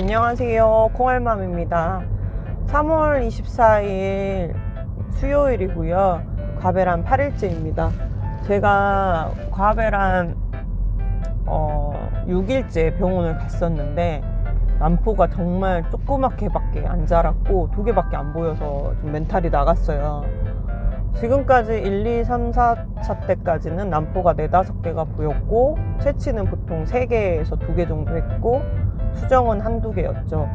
안녕하세요, 콩알맘입니다. 3월 24일 수요일이고요. 과배란 8일째입니다. 제가 과배란 6일째 병원을 갔었는데 난포가 정말 조그맣게밖에 안 자랐고 2개밖에 안 보여서 좀 멘탈이 나갔어요. 지금까지 1, 2, 3, 4차 때까지는 난포가 4, 5개가 보였고 채취는 보통 3개에서 2개 정도 했고 수정은 1-2개였죠.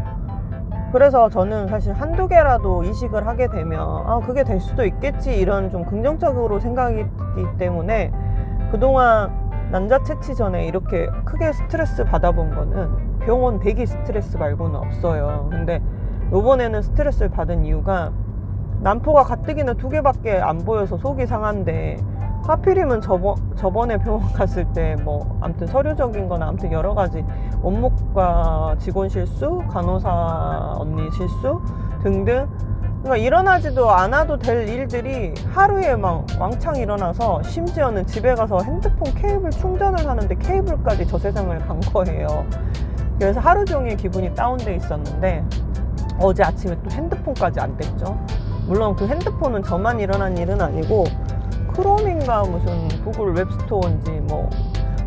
그래서 저는 사실 1-2개라도 이식을 하게 되면 그게 될 수도 있겠지 이런 좀 긍정적으로 생각이기 때문에 그동안 난자 채취 전에 이렇게 크게 스트레스 받아본 거는 병원 대기 스트레스 말고는 없어요. 근데 요번에는 스트레스를 받은 이유가 난포가 가뜩이나 2개밖에 안 보여서 속이 상한데 하필이면 저번에 병원 갔을 때 뭐 아무튼 서류적인 거나 아무튼 여러 가지 원무과 직원 실수, 간호사 언니 실수 등등, 그러니까 일어나지도 않아도 될 일들이 하루에 막 왕창 일어나서 심지어는 집에 가서 핸드폰 케이블 충전을 하는데 케이블까지 저 세상을 간 거예요. 그래서 하루 종일 기분이 다운돼 있었는데 어제 아침에 또 핸드폰까지 안 됐죠. 물론 그 핸드폰은 저만 일어난 일은 아니고 크롬인가 무슨 구글 웹스토어인지 뭐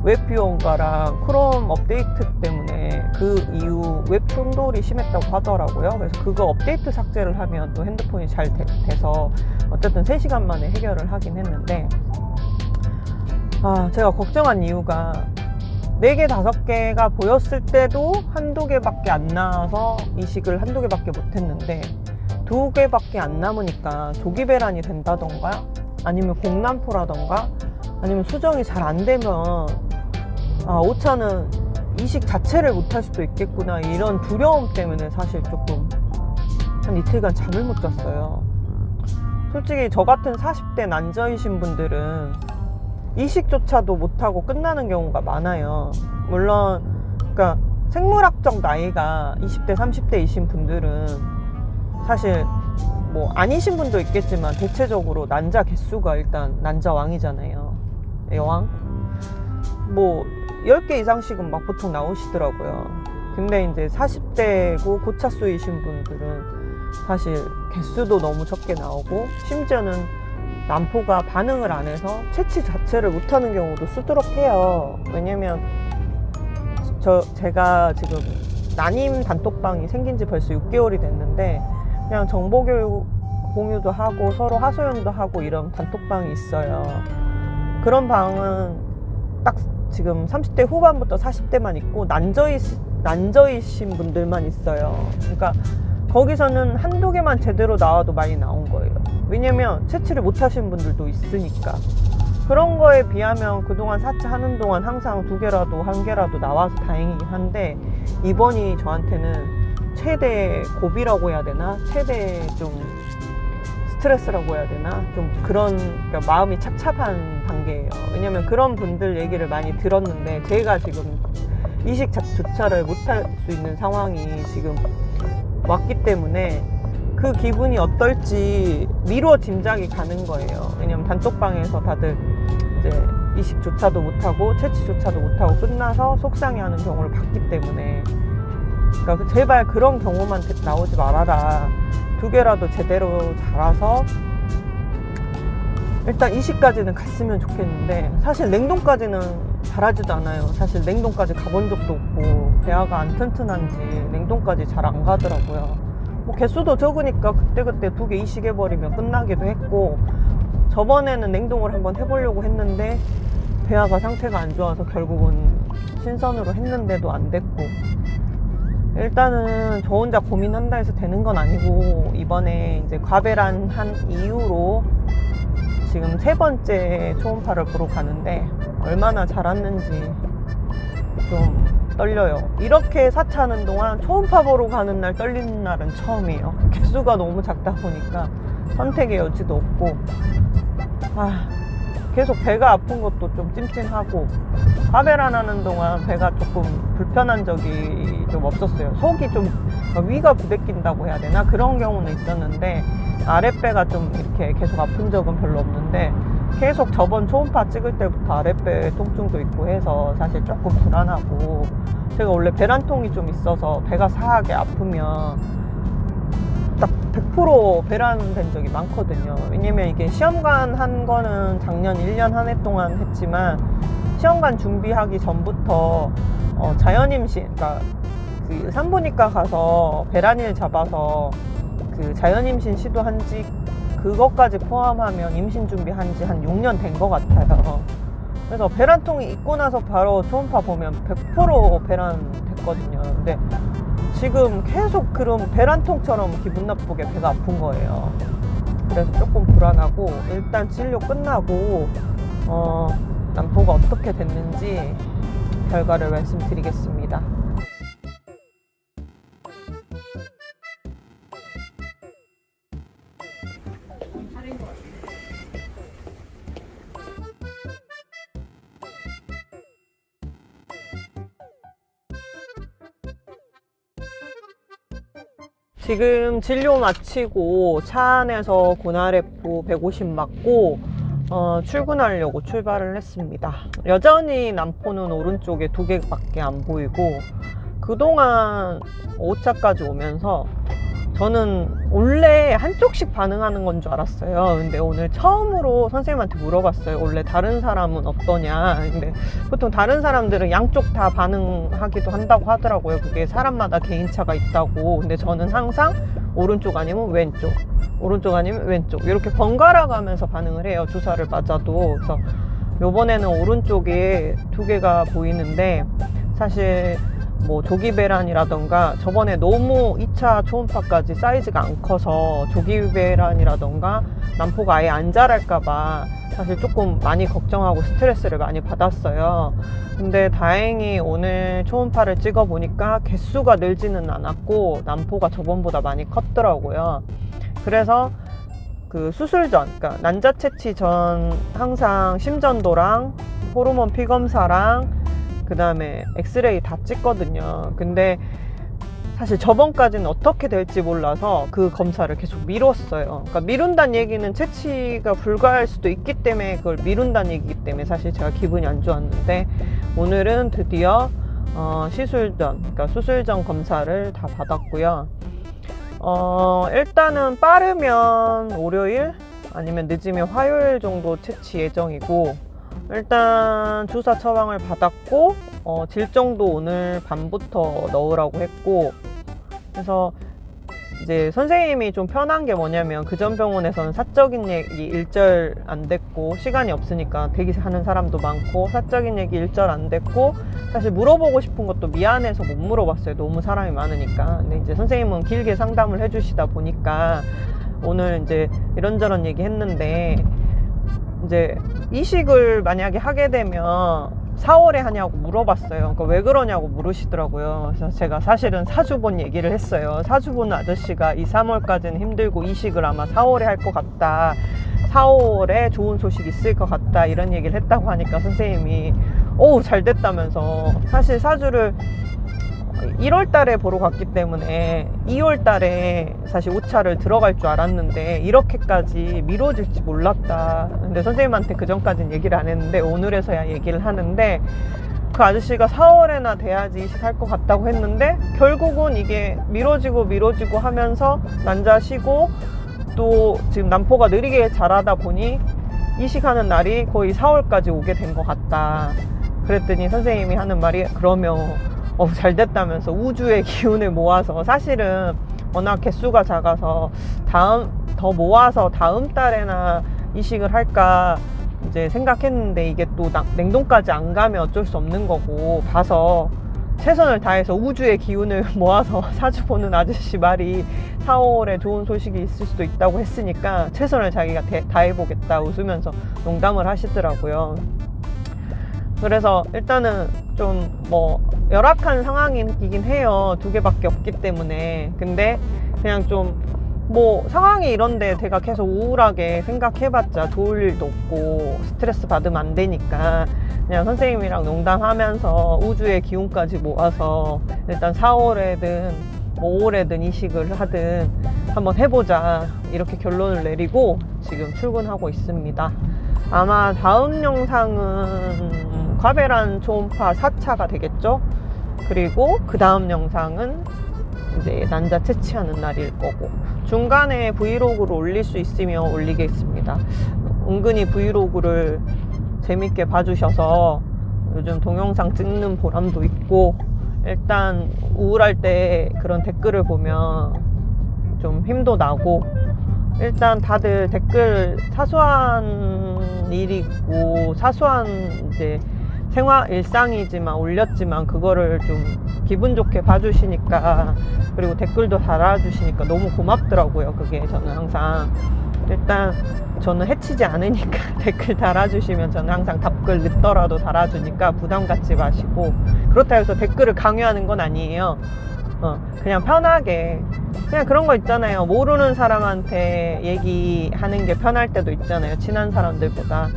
웹뷰어인가랑 크롬 업데이트 때문에 그 이후 웹 충돌이 심했다고 하더라고요. 그래서 그거 업데이트 삭제를 하면 또 핸드폰이 잘 돼서 어쨌든 3시간 만에 해결을 하긴 했는데 제가 걱정한 이유가 4개, 5개가 보였을 때도 1-2개밖에 안 나와서 이식을 1-2개밖에 못했는데 2개밖에 안 남으니까 조기배란이 된다던가 아니면 공난포라던가 아니면 수정이 잘 안 되면 오차는 이식 자체를 못할 수도 있겠구나 이런 두려움 때문에 사실 조금 한 이틀간 잠을 못 잤어요. 솔직히 저 같은 40대 난저이신 분들은 이식조차도 못하고 끝나는 경우가 많아요. 물론 그러니까 생물학적 나이가 20대 30대이신 분들은 사실 뭐 아니신 분도 있겠지만 대체적으로 난자 개수가 일단 난자 왕이잖아요. 여왕? 뭐 10개 이상씩은 막 보통 나오시더라고요. 근데 이제 40대고 고차수이신 분들은 사실 개수도 너무 적게 나오고 심지어는 난포가 반응을 안 해서 채취 자체를 못하는 경우도 수두룩해요. 왜냐면 제가 지금 난임 단톡방이 생긴 지 벌써 6개월이 됐는데 그냥 정보교육 공유도 하고 서로 하소연도 하고 이런 단톡방이 있어요. 그런 방은 딱 지금 30대 후반부터 40대만 있고 난저이신 분들만 있어요. 그러니까 거기서는 1-2개만 제대로 나와도 많이 나온 거예요. 왜냐면 채취를 못 하신 분들도 있으니까. 그런 거에 비하면 그동안 4차 하는 동안 항상 2개라도 1개라도 나와서 다행이긴 한데 이번이 저한테는 최대 고비라고 해야 되나? 최대 좀 스트레스라고 해야 되나? 좀 그런 그러니까 마음이 착잡한 단계예요. 왜냐면 그런 분들 얘기를 많이 들었는데 제가 지금 이식조차를 못할 수 있는 상황이 지금 왔기 때문에 그 기분이 어떨지 미루어 짐작이 가는 거예요. 왜냐면 단톡방에서 다들 이제 이식조차도 못하고 채취조차도 못하고 끝나서 속상해하는 경우를 봤기 때문에 그러니까 제발 그런 경우만 나오지 말아라. 2개라도 제대로 자라서 일단 이식까지는 갔으면 좋겠는데 사실 냉동까지는 잘하지도 않아요. 사실 냉동까지 가본 적도 없고 배아가 안 튼튼한지 냉동까지 잘 안 가더라고요. 뭐 개수도 적으니까 그때그때 2개 이식해버리면 끝나기도 했고 저번에는 냉동을 한번 해보려고 했는데 배아가 상태가 안 좋아서 결국은 신선으로 했는데도 안 됐고 일단은 저 혼자 고민한다 해서 되는 건 아니고 이번에 이제 과배란 한 이후로 지금 3번째 초음파를 보러 가는데 얼마나 자랐는지 좀 떨려요. 이렇게 4차 하는 동안 초음파 보러 가는 날 떨리는 날은 처음이에요. 개수가 너무 작다 보니까 선택의 여지도 없고 계속 배가 아픈 것도 좀 찜찜하고 과배란 하는 동안 배가 조금 불편한 적이 좀 없었어요. 속이 좀 위가 부대낀다고 해야 되나? 그런 경우는 있었는데 아랫배가 좀 이렇게 계속 아픈 적은 별로 없는데 계속 저번 초음파 찍을 때부터 아랫배 통증도 있고 해서 사실 조금 불안하고 제가 원래 배란통이 좀 있어서 배가 사하게 아프면 딱 100% 배란된 적이 많거든요. 왜냐면 이게 시험관 한 거는 작년 1년 한 해 동안 했지만 시험관 준비하기 전부터 자연임신, 그러니까 그 산부인과 가서 배란일 잡아서 그 자연임신 시도한 지 그것까지 포함하면 임신 준비한 지 한 6년 된 것 같아요. 그래서 배란통이 있고 나서 바로 초음파 보면 100% 배란 됐거든요. 근데 지금 계속 그런 배란통처럼 기분 나쁘게 배가 아픈 거예요. 그래서 조금 불안하고 일단 진료 끝나고 난포가 어떻게 됐는지 결과를 말씀드리겠습니다. 지금 진료 마치고 차 안에서 고나래프 150 맞고 출근하려고 출발을 했습니다. 여전히 난포는 오른쪽에 2개밖에 안 보이고 그동안 5차까지 오면서 저는 원래 한쪽씩 반응하는 건 줄 알았어요. 근데 오늘 처음으로 선생님한테 물어봤어요. 원래 다른 사람은 어떠냐. 근데 보통 다른 사람들은 양쪽 다 반응하기도 한다고 하더라고요. 그게 사람마다 개인차가 있다고. 근데 저는 항상 오른쪽 아니면 왼쪽, 오른쪽 아니면 왼쪽 이렇게 번갈아 가면서 반응을 해요. 주사를 맞아도. 그래서 요번에는 오른쪽에 2개가 보이는데 사실 뭐 조기배란이라던가 저번에 너무 2차 초음파까지 사이즈가 안 커서 조기배란이라던가 난포가 아예 안 자랄까봐 사실 조금 많이 걱정하고 스트레스를 많이 받았어요. 근데 다행히 오늘 초음파를 찍어 보니까 개수가 늘지는 않았고 난포가 저번보다 많이 컸더라고요. 그래서 그 수술 전, 그러니까 난자 채취 전 항상 심전도랑 호르몬 피검사랑 그 다음에 엑스레이 다 찍거든요. 근데 사실 저번까지는 어떻게 될지 몰라서 그 검사를 계속 미뤘어요. 그러니까 미룬다는 얘기는 채취가 불가할 수도 있기 때문에 그걸 미룬다는 얘기이기 때문에 사실 제가 기분이 안 좋았는데 오늘은 드디어 시술 전, 그러니까 수술 전 검사를 다 받았고요. 일단은 빠르면 월요일 아니면 늦으면 화요일 정도 채취 예정이고 일단 주사 처방을 받았고 질정도 오늘 밤부터 넣으라고 했고 그래서 이제 선생님이 좀 편한 게 뭐냐면 그전 병원에서는 사적인 얘기 일절 안 됐고 시간이 없으니까 대기하는 사람도 많고 사적인 얘기 일절 안 됐고 사실 물어보고 싶은 것도 미안해서 못 물어봤어요. 너무 사람이 많으니까. 근데 이제 선생님은 길게 상담을 해주시다 보니까 오늘 이제 이런저런 얘기 했는데 이제 이식을 만약에 하게 되면 4월에 하냐고 물어봤어요. 그러니까 왜 그러냐고 물으시더라고요. 그래서 제가 사실은 사주본 얘기를 했어요. 사주본 아저씨가 2, 3월까지는 힘들고 이식을 아마 4월에 할 것 같다. 4월에 좋은 소식 있을 것 같다. 이런 얘기를 했다고 하니까 선생님이 잘 됐다면서 사실 사주를 1월 달에 보러 갔기 때문에 2월 달에 사실 5차를 들어갈 줄 알았는데 이렇게까지 미뤄질지 몰랐다. 근데 선생님한테 그 전까지는 얘기를 안 했는데 오늘에서야 얘기를 하는데 그 아저씨가 4월에나 돼야지 이식할 것 같다고 했는데 결국은 이게 미뤄지고 하면서 난자 쉬고 또 지금 난포가 느리게 자라다 보니 이식하는 날이 거의 4월까지 오게 된 것 같다. 그랬더니 선생님이 하는 말이 그러면 잘 됐다면서 우주의 기운을 모아서 사실은 워낙 개수가 작아서 더 모아서 다음 달에나 이식을 할까 이제 생각했는데 이게 또 냉동까지 안 가면 어쩔 수 없는 거고 봐서 최선을 다해서 우주의 기운을 모아서 사주 보는 아저씨 말이 4월에 좋은 소식이 있을 수도 있다고 했으니까 최선을 자기가 다해보겠다 웃으면서 농담을 하시더라고요. 그래서 일단은 좀 열악한 상황이긴 해요. 2개밖에 없기 때문에. 근데 그냥 좀 상황이 이런데 제가 계속 우울하게 생각해봤자 좋을 일도 없고 스트레스 받으면 안 되니까 그냥 선생님이랑 농담하면서 우주의 기운까지 모아서 일단 4월에든 5월에든 이식을 하든 한번 해보자 이렇게 결론을 내리고 지금 출근하고 있습니다. 아마 다음 영상은 과배란 초음파 4차가 되겠죠? 그리고 그 다음 영상은 이제 난자 채취하는 날일 거고, 중간에 브이로그를 올릴 수 있으면 올리겠습니다. 은근히 브이로그를 재밌게 봐주셔서 요즘 동영상 찍는 보람도 있고, 일단 우울할 때 그런 댓글을 보면 좀 힘도 나고, 일단 다들 댓글 사소한 일이고 사소한 이제 생활 일상이지만 올렸지만 그거를 좀 기분 좋게 봐주시니까, 그리고 댓글도 달아주시니까 너무 고맙더라고요. 그게 저는 항상, 일단 저는 해치지 않으니까 댓글 달아주시면 저는 항상 답글 늦더라도 달아주니까 부담 갖지 마시고, 그렇다고 해서 댓글을 강요하는 건 아니에요. 그냥 편하게, 그냥 그런 거 있잖아요. 모르는 사람한테 얘기하는 게 편할 때도 있잖아요. 친한 사람들보다.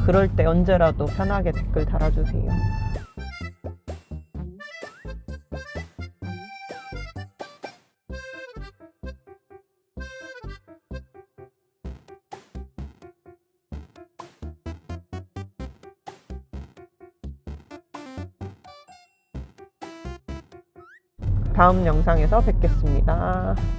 그럴 때 언제라도 편하게 댓글 달아주세요. 다음 영상에서 뵙겠습니다.